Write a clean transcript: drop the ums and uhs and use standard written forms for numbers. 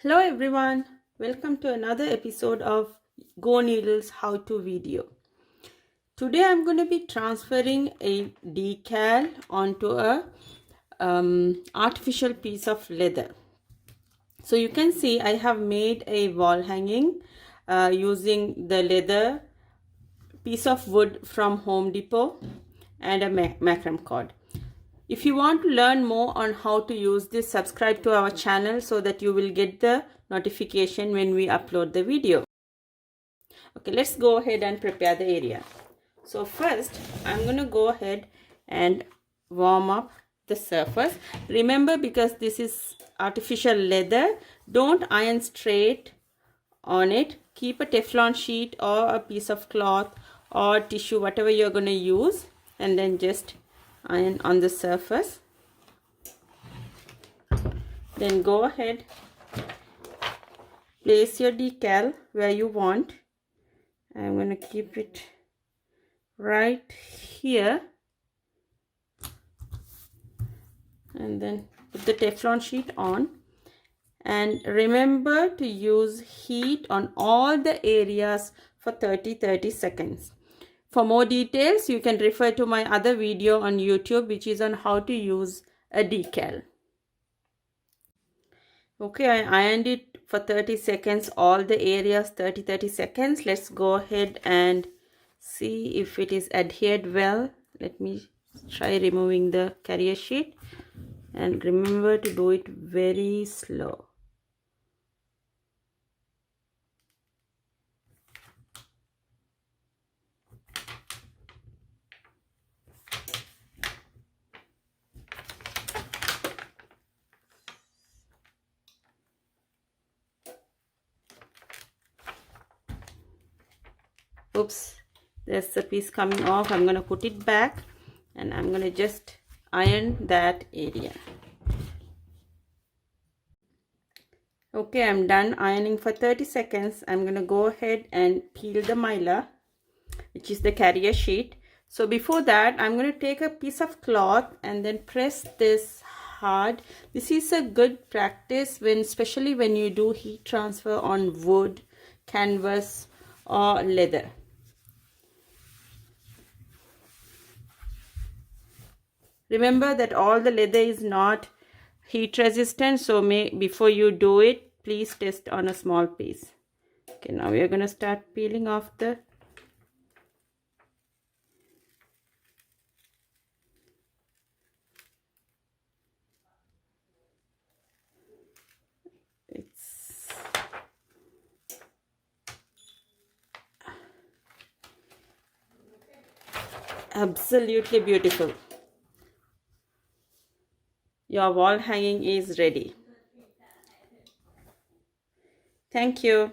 Hello everyone, welcome to another episode of Goneedle's how-to video. Today I'm going to be transferring a decal onto a artificial piece of leather. So you can see I have made a wall hanging using the leather piece of wood from Home Depot and a macrame cord. If you want to learn more on how to use this, subscribe to our channel so that you will get the notification when we upload the video. Okay, let's go ahead and prepare the area. So first, I'm going to go ahead and warm up the surface. Remember, because this is artificial leather, don't iron straight on it. Keep a Teflon sheet or a piece of cloth or tissue, whatever you're going to use, and then just iron on the surface. Then go ahead, place your decal where you want. I'm going to keep it right here and then put the Teflon sheet on, and remember to use heat on all the areas for 30 seconds. For more details, you can refer to my other video on YouTube, which is on how to use a decal. Okay, I ironed it for 30 seconds, all the areas 30 seconds. Let's go ahead and see if it is adhered well. Let me try removing the carrier sheet, and remember to do it very slow. Oops, there's the piece coming off. I'm going to put it back and I'm going to just iron that area. Okay, I'm done ironing for 30 seconds. I'm going to go ahead and peel the mylar, which is the carrier sheet. So before that, I'm going to take a piece of cloth and then press this hard. This is a good practice especially when you do heat transfer on wood, canvas or leather. Remember that all the leather is not heat resistant, so before you do it, please test on a small piece. Okay, now we are going to start peeling off the absolutely beautiful. Your wall hanging is ready. Thank you.